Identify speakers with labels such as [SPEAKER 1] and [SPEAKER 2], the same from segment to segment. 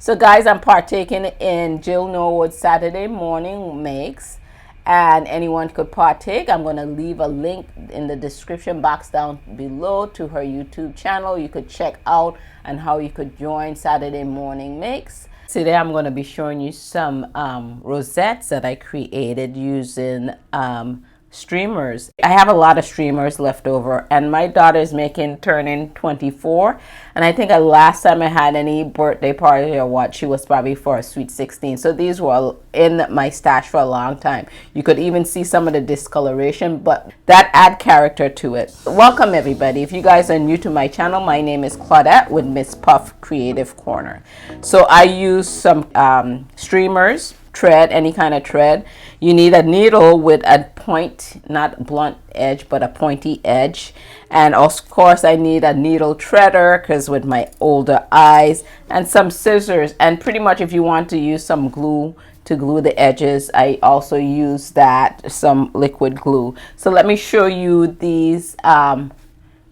[SPEAKER 1] So guys, I'm partaking in Jill Norwood's Saturday morning makes, and anyone could partake. I'm going to leave a link in the description box down below to her YouTube channel. You could check out and how you could join Saturday morning makes. Today I'm going to be showing you some rosettes that I created using streamers. I have a lot of streamers left over, and my daughter is turning 24, and I think the last time I had any birthday party or what, she was probably for a sweet 16. So these were in my stash for a long time. You could even see some of the discoloration, but that add character to it. Welcome everybody. If you guys are new to my channel, my name is Claudette with Miss Puff Creative Corner. So I use some streamers, thread, any kind of thread. You need a needle with a point, not blunt edge, but a pointy edge. And of course I need a needle threader because with my older eyes, and some scissors. And pretty much if you want to use some glue to glue the edges, I also use that, some liquid glue. So let me show you these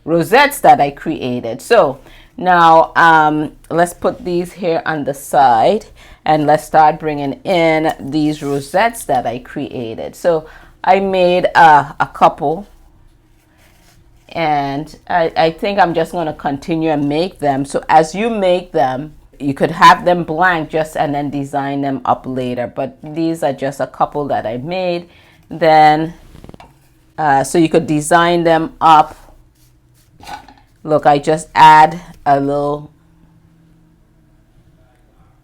[SPEAKER 1] rosettes that I created. So now let's put these here on the side, and let's start bringing in these rosettes that I created. So I made a couple, and I think I'm just going to continue and make them. So as you make them, you could have them blank just and then design them up later, but these are just a couple that I made. Then so you could design them up. Look, I just add a little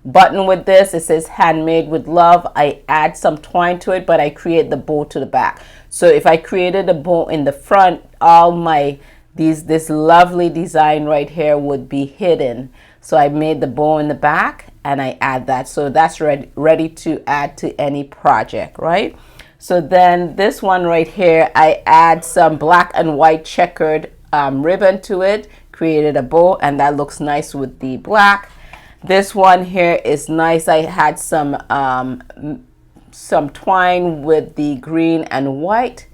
[SPEAKER 1] button with this. It says handmade with love. I add some twine to it, but I create the bow to the back. So if I created a bow in the front, all my this lovely design right here would be hidden. So I made the bow in the back and I add that. So that's ready to add to any project, right? So then this one right here, I add some black and white checkered ribbon to it, created a bow, and that looks nice with the black. This one here is nice. I had some twine with the green and white,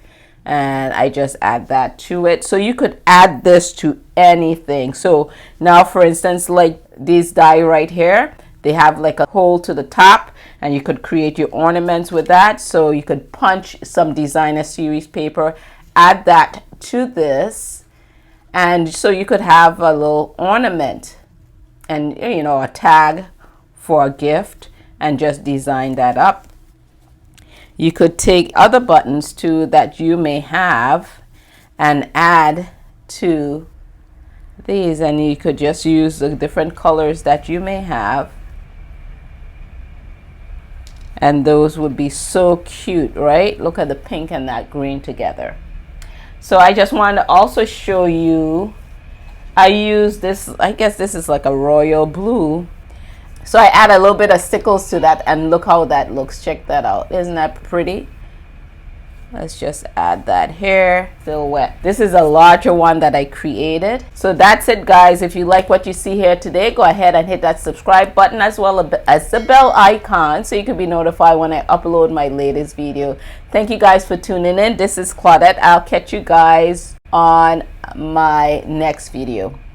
[SPEAKER 1] and I just add that to it. So you could add this to anything. So now for instance, like these die right here, they have like a hole to the top, and you could create your ornaments with that. So you could punch some designer series paper, add that to this, and so you could have a little ornament and, you know, a tag for a gift, and just design that up. You could take other buttons too that you may have and add to these, and you could just use the different colors that you may have, and those would be so cute, right? Look at the pink and that green together. So I just wanted to also show you, I use this, I guess this is like a royal blue. So I add a little bit of stickles to that, and look how that looks. Check that out. Isn't that pretty? Let's just add that here. Still wet. This is a larger one that I created. So that's it, guys. If you like what you see here today, go ahead and hit that subscribe button as well as the bell icon so you can be notified when I upload my latest video. Thank you guys for tuning in. This is Claudette. I'll catch you guys on my next video.